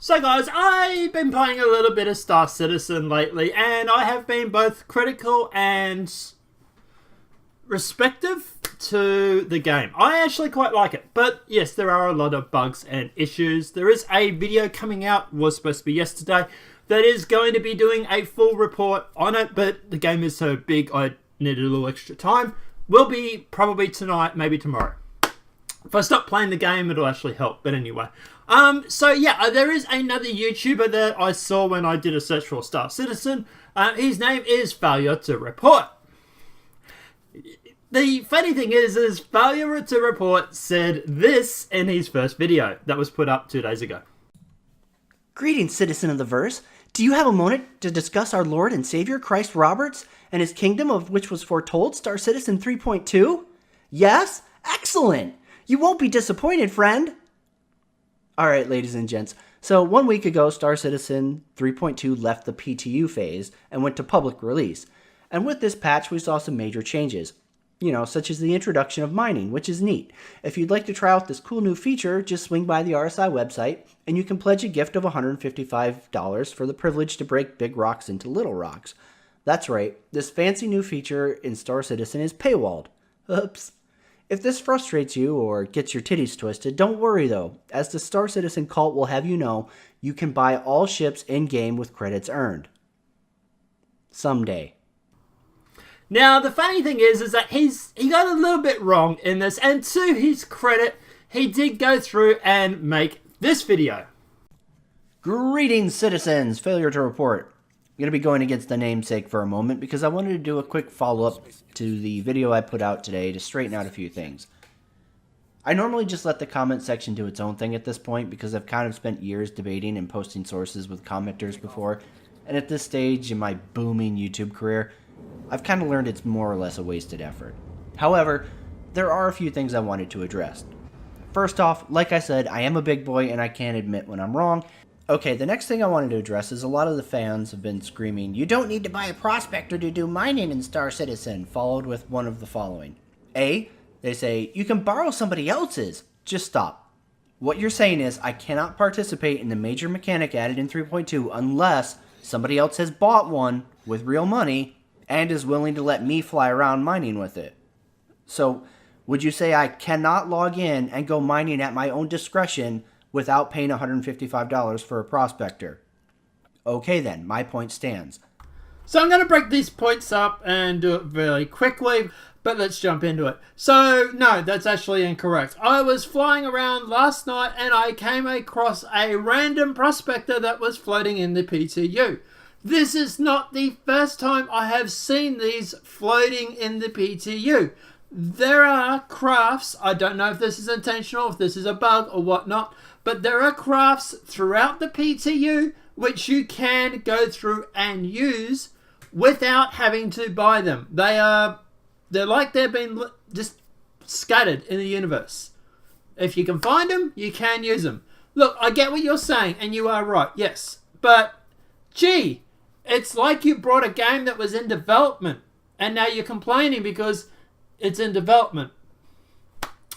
So guys, I've been playing a little bit of Star Citizen lately, and I have been both critical and respective to the game. I actually quite like it, but yes, there are a lot of bugs and issues. There is a video coming out, was supposed to be yesterday, that is going to be doing a full report on it, but the game is so big I needed a little extra time. Will be probably tonight, maybe tomorrow. If I stop playing the game, it'll actually help. But anyway. So yeah, there is another YouTuber that I saw when I did a search for Star Citizen. His name is FailureToReport. The funny thing is FailureToReport said this in his first video that was put up 2 days ago. Greetings, citizen of the verse. Do you have a moment to discuss our Lord and Savior Christ Roberts and his kingdom of which was foretold, Star Citizen 3.2? Yes? Excellent! You won't be disappointed, friend! Alright, ladies and gents. So, 1 week ago, Star Citizen 3.2 left the PTU phase and went to public release. And with this patch, we saw some major changes. Such as the introduction of mining, which is neat. If you'd like to try out this cool new feature, just swing by the RSI website, and you can pledge a gift of $155 for the privilege to break big rocks into little rocks. That's right, this fancy new feature in Star Citizen is paywalled. Oops. If this frustrates you or gets your titties twisted, don't worry though. As the Star Citizen cult will have you know, you can buy all ships in-game with credits earned. Someday. Now, the funny thing is that he got a little bit wrong in this, and to his credit, he did go through and make this video. Greetings, citizens! FailureToReport. I'm going to be going against the namesake for a moment because I wanted to do a quick follow-up to the video I put out today to straighten out a few things. I normally just let the comment section do its own thing at this point because I've kind of spent years debating and posting sources with commenters before, and at this stage in my booming YouTube career, I've kind of learned it's more or less a wasted effort. However, there are a few things I wanted to address. First off, like I said, I am a big boy and I can't admit when I'm wrong. Okay, the next thing I wanted to address is a lot of the fans have been screaming, "You don't need to buy a prospector to do mining in Star Citizen," followed with one of the following. A, they say, "You can borrow somebody else's." Just stop. What you're saying is, I cannot participate in the major mechanic added in 3.2 unless somebody else has bought one with real money and is willing to let me fly around mining with it. So, would you say I cannot log in and go mining at my own discretion without paying $155 for a prospector? Okay then, my point stands. So I'm going to break these points up and do it very quickly, but let's jump into it. So, no, that's actually incorrect. I was flying around last night and I came across a random prospector that was floating in the PTU. This is not the first time I have seen these floating in the PTU. There are crafts, I don't know if this is intentional, if this is a bug or whatnot, but there are crafts throughout the PTU which you can go through and use without having to buy them. They're like they've been just scattered in the universe. If you can find them, you can use them. Look, I get what you're saying, and you are right, yes. But, gee, it's like you brought a game that was in development, and now you're complaining because it's in development.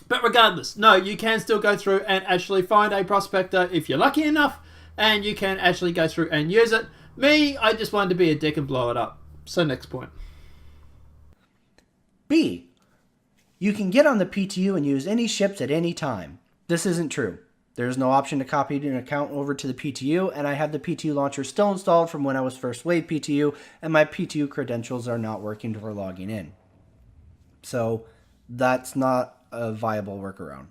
But regardless, no, you can still go through and actually find a prospector if you're lucky enough, and you can actually go through and use it. Me, I just wanted to be a dick and blow it up. So next point. B, you can get on the PTU and use any ships at any time. This isn't true. There's no option to copy an account over to the PTU, and I have the PTU launcher still installed from when I was first wave PTU, and my PTU credentials are not working for logging in. So, that's not a viable workaround.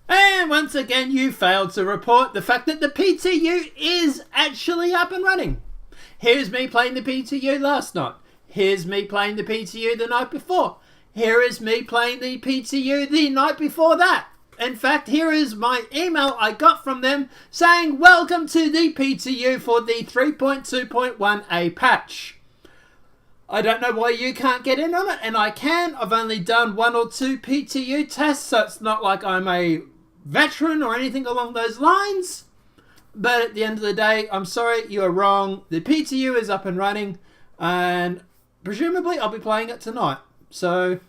And once again, you failed to report the fact that the PTU is actually up and running. Here's me playing the PTU last night. Here's me playing the PTU the night before. Here is me playing the PTU the night before that. In fact, here is my email I got from them saying, "Welcome to the PTU for the 3.2.1a patch." I don't know why you can't get in on it, and I can. I've only done 1 or 2 PTU tests, so it's not like I'm a veteran or anything along those lines. But at the end of the day, I'm sorry, you are wrong. The PTU is up and running, and presumably I'll be playing it tonight. So,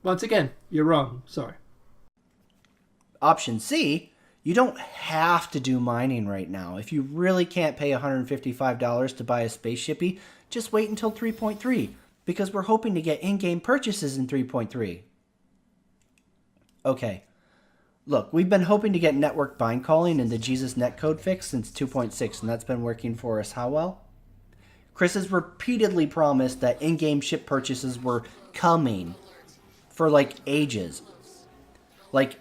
once again, you're wrong. Sorry. Option C, You don't have to do mining right now. If you really can't pay $155 to buy a spaceshipy, just wait until 3.3, because we're hoping to get in-game purchases in 3.3. Okay. Look, we've been hoping to get network bind calling and the Jesus netcode fix since 2.6, and that's been working for us how well? Chris has repeatedly promised that in-game ship purchases were coming for like ages. Like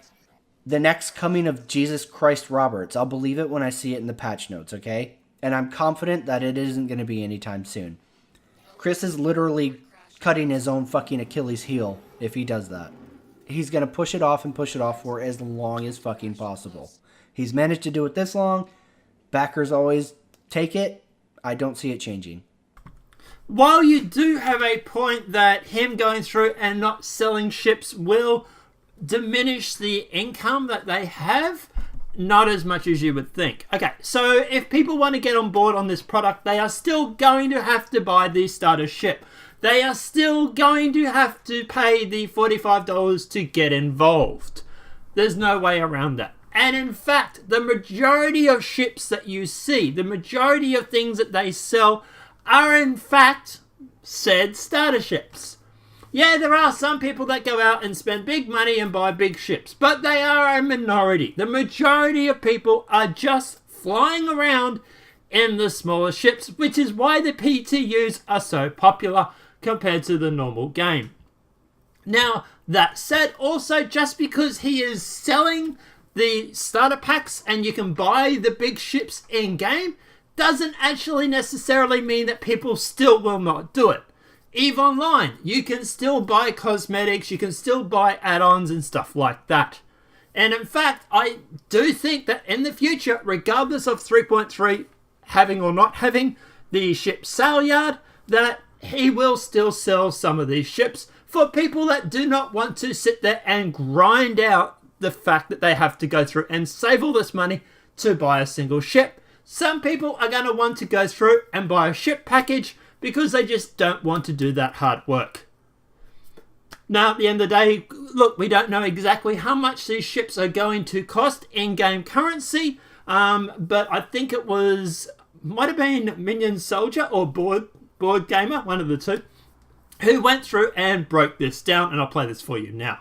the next coming of Jesus Christ Roberts. I'll believe it when I see it in the patch notes, okay? And I'm confident that it isn't going to be anytime soon. Chris is literally cutting his own fucking Achilles heel if he does that. He's going to push it off for as long as fucking possible. He's managed to do it this long. Backers always take it. I don't see it changing. While you do have a point that him going through and not selling ships will diminish the income that they have, not as much as you would think. Okay, so if people want to get on board on this product, they are still going to have to buy the starter ship. They are still going to have to pay the $45 to get involved. There's no way around that. And in fact, the majority of ships that you see, the majority of things that they sell are in fact said starter ships. Yeah, there are some people that go out and spend big money and buy big ships, but they are a minority. The majority of people are just flying around in the smaller ships, which is why the PTUs are so popular compared to the normal game. Now, that said, also just because he is selling the starter packs and you can buy the big ships in-game, doesn't actually necessarily mean that people still will not do it. EVE Online, you can still buy cosmetics, you can still buy add-ons and stuff like that. And in fact, I do think that in the future, regardless of 3.3 having or not having the ship sale yard, that he will still sell some of these ships for people that do not want to sit there and grind out the fact that they have to go through and save all this money to buy a single ship. Some people are going to want to go through and buy a ship package because they just don't want to do that hard work. Now, at the end of the day, look, we don't know exactly how much these ships are going to cost in-game currency, but I think it might have been Minion Soldier or Board Gamer, one of the two, who went through and broke this down, and I'll play this for you now.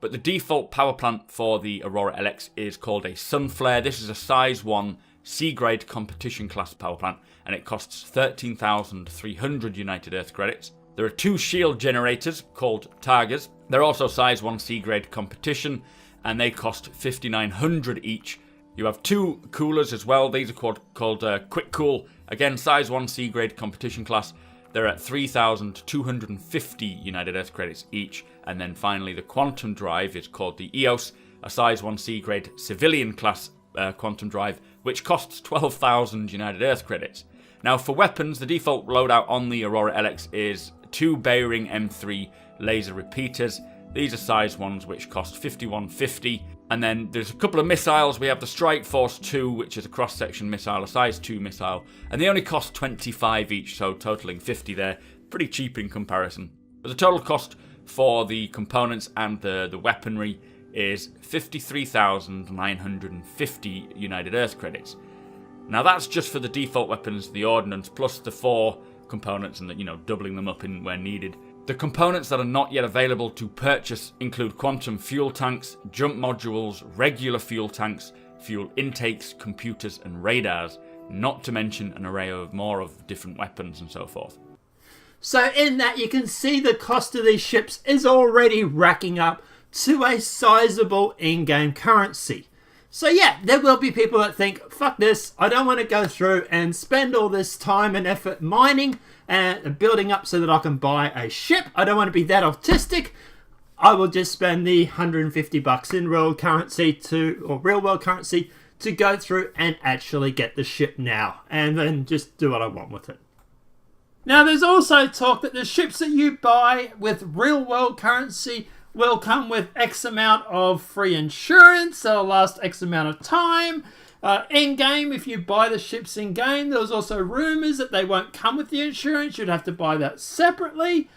But the default power plant for the Aurora LX is called a Sunflare. This is a size 1 C-grade competition class power plant, and it costs 13,300 United Earth credits. There are 2 shield generators called Tigers. They're also size 1 C-grade competition, and they cost 5,900 each. You have 2 coolers as well. These are called Quick Cool. Again, size 1 C-grade competition class. They're at 3,250 United Earth credits each. And then finally, the Quantum Drive is called the EOS, a size 1 C-grade civilian class Quantum Drive, which costs 12,000 United Earth credits. Now, for weapons, the default loadout on the Aurora LX is 2 Bearing M3 laser repeaters. These are size 1s, which cost 5,150. And then there's a couple of missiles. We have the Strike Force 2, which is a cross-section missile, a size 2 missile. And they only cost 25 each, so totaling 50 there. Pretty cheap in comparison. But the total cost for the components and the weaponry is 53,950 United Earth credits. Now that's just for the default weapons, the ordnance, plus the 4 components and doubling them up in where needed. The components that are not yet available to purchase include quantum fuel tanks, jump modules, regular fuel tanks, fuel intakes, computers and radars, not to mention an array of more of different weapons and so forth. So in that, you can see the cost of these ships is already racking up to a sizable in-game currency. So yeah, there will be people that think, fuck this, I don't want to go through and spend all this time and effort mining and building up so that I can buy a ship. I don't want to be that autistic. I will just spend the $150 in real world currency to go through and actually get the ship now, and then just do what I want with it. Now, there's also talk that the ships that you buy with real world currency will come with X amount of free insurance. They'll last X amount of time. In-game, if you buy the ships in-game, there's also rumours that they won't come with the insurance. You'd have to buy that separately.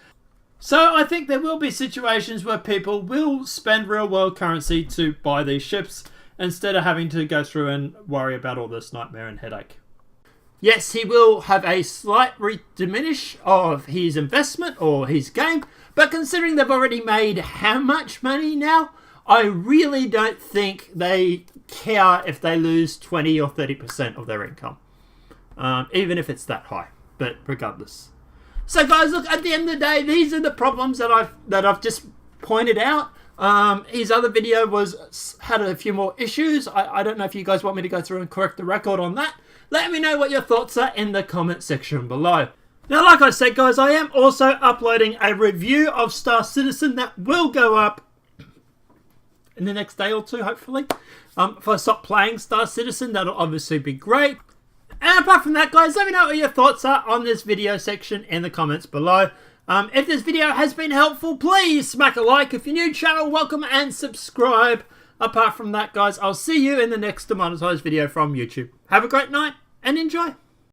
So I think there will be situations where people will spend real-world currency to buy these ships. instead of having to go through and worry about all this nightmare and headache. Yes, he will have a slight diminish of his investment or his game, but considering they've already made how much money now, I really don't think they care if they lose 20 or 30% of their income, even if it's that high, but regardless. So guys, look, at the end of the day, these are the problems that I've just pointed out. His other video had a few more issues. I don't know if you guys want me to go through and correct the record on that. Let me know what your thoughts are in the comment section below. Now, like I said, guys, I am also uploading a review of Star Citizen that will go up in the next day or two, hopefully. If I stop playing Star Citizen, that'll obviously be great. And apart from that, guys, let me know what your thoughts are on this video section in the comments below. If this video has been helpful, please smack a like. If you're new channel, welcome and subscribe. Apart from that, guys, I'll see you in the next demonetized video from YouTube. Have a great night and enjoy.